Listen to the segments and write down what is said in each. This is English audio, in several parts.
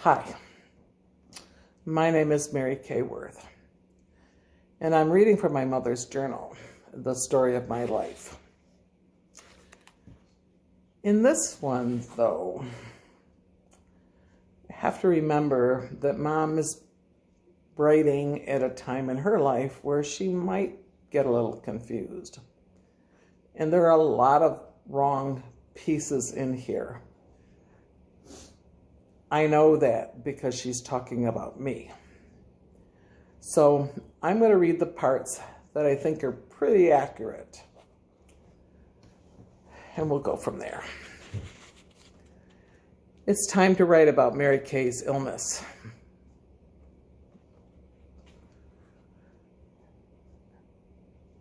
Hi, my name is Mary Kay Worth, and I'm reading from my mother's journal, the story of my life. In this one, though, I have to remember that Mom is writing at a time in her life where she might get a little confused. And there are a lot of wrong pieces in here. I know that because she's talking about me. So I'm going to read the parts that I think are pretty accurate. And we'll go from there. It's time to write about Mary Kay's illness.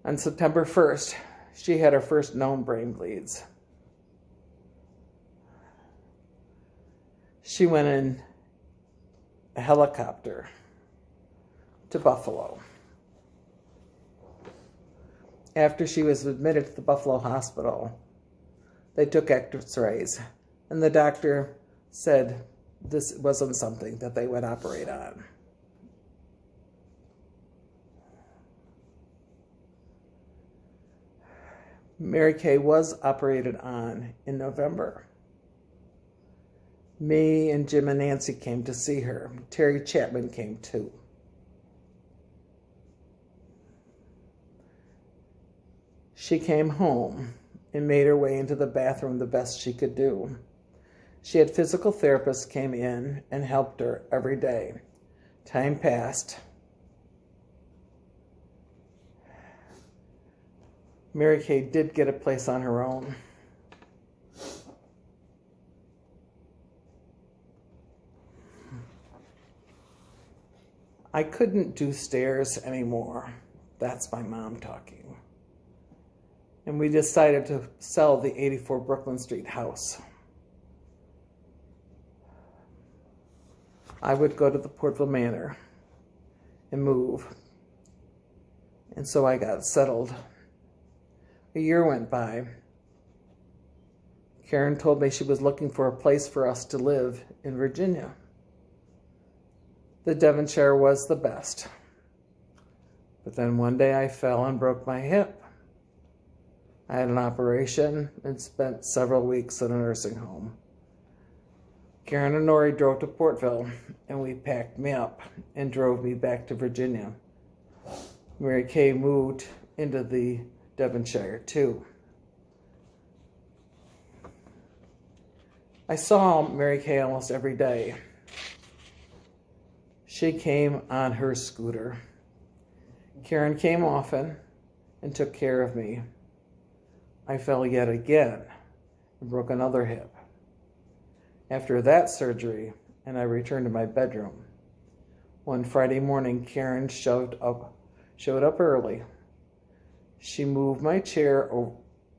On September 1st, she had her first known brain bleeds. She went in a helicopter to Buffalo. After she was admitted to the Buffalo hospital, they took x-rays, and the doctor said this wasn't something that they would operate on. Mary Kay was operated on in November. Me and Jim and Nancy came to see her. Terry Chapman came too. She came home and made her way into the bathroom the best she could do. She had physical therapists came in and helped her every day. Time passed. Mary Kay did get a place on her own. I couldn't do stairs anymore. That's my mom talking. And we decided to sell the 84 Brooklyn Street house. I would go to the Portville Manor and move. And so I got settled. A year went by. Karen told me she was looking for a place for us to live in Virginia. The Devonshire was the best. But then one day I fell and broke my hip. I had an operation and spent several weeks in a nursing home. Karen and Nori drove to Portville, and we packed me up and drove me back to Virginia. Mary Kay moved into the Devonshire too. I saw Mary Kay almost every day. She came on her scooter. Karen came often and took care of me. I fell yet again and broke another hip. After that surgery, and I returned to my bedroom, one Friday morning, Karen showed up early. She moved my chair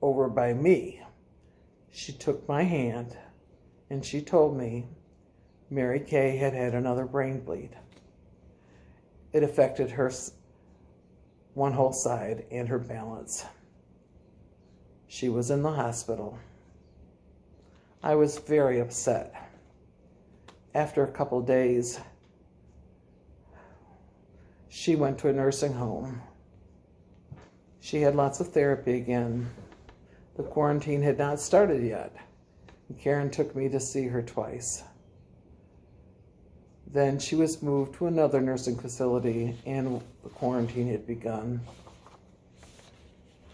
over by me. She took my hand and she told me Mary Kay had had another brain bleed. It affected her one whole side and her balance. She was in the hospital. I was very upset. After a couple days, she went to a nursing home. She had lots of therapy again. The quarantine had not started yet. Karen took me to see her twice. Then she was moved to another nursing facility and the quarantine had begun.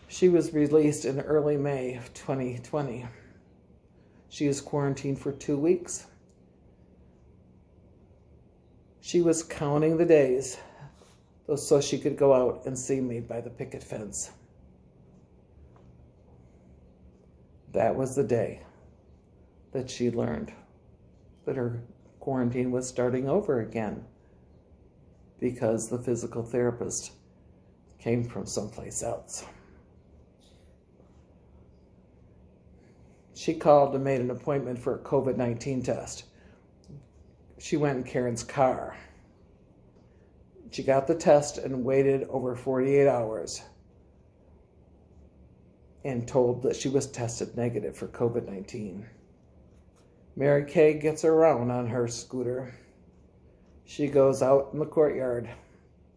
She was released in early May of 2020. She was quarantined for 2 weeks. She was counting the days so she could go out and see me by the picket fence. That was the day that she learned that her quarantine was starting over again because the physical therapist came from someplace else. She called and made an appointment for a COVID-19 test. She went in Karen's car. She got the test and waited over 48 hours and told that she was tested negative for COVID-19. Mary Kay gets around on her scooter. She goes out in the courtyard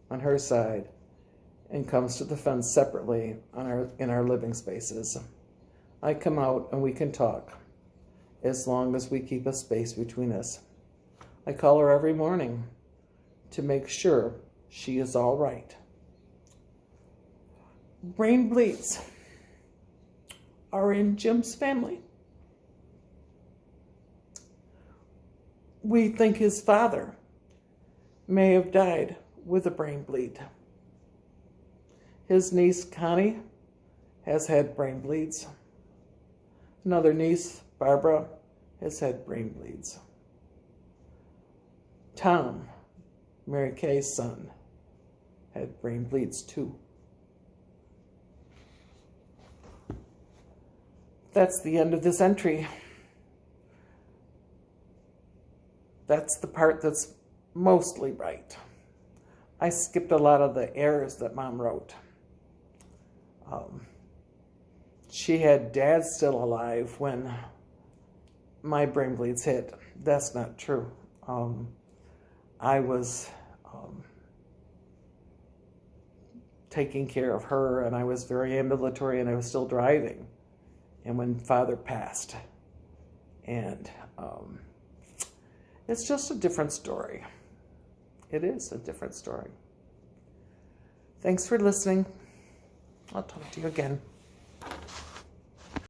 on her side and comes to the fence separately in our living spaces. I come out and we can talk as long as we keep a space between us. I call her every morning to make sure she is all right. Brain bleeds are in Jim's family. We think his father may have died with a brain bleed. His niece, Connie, has had brain bleeds. Another niece, Barbara, has had brain bleeds. Tom, Mary Kay's son, had brain bleeds too. That's the end of this entry. That's the part that's mostly right. I skipped a lot of the errors that Mom wrote. She had Dad still alive when my brain bleeds hit. That's not true. I was taking care of her, and I was very ambulatory, and I was still driving. And when Father passed, and it's just a different story. It is a different story. Thanks for listening. I'll talk to you again.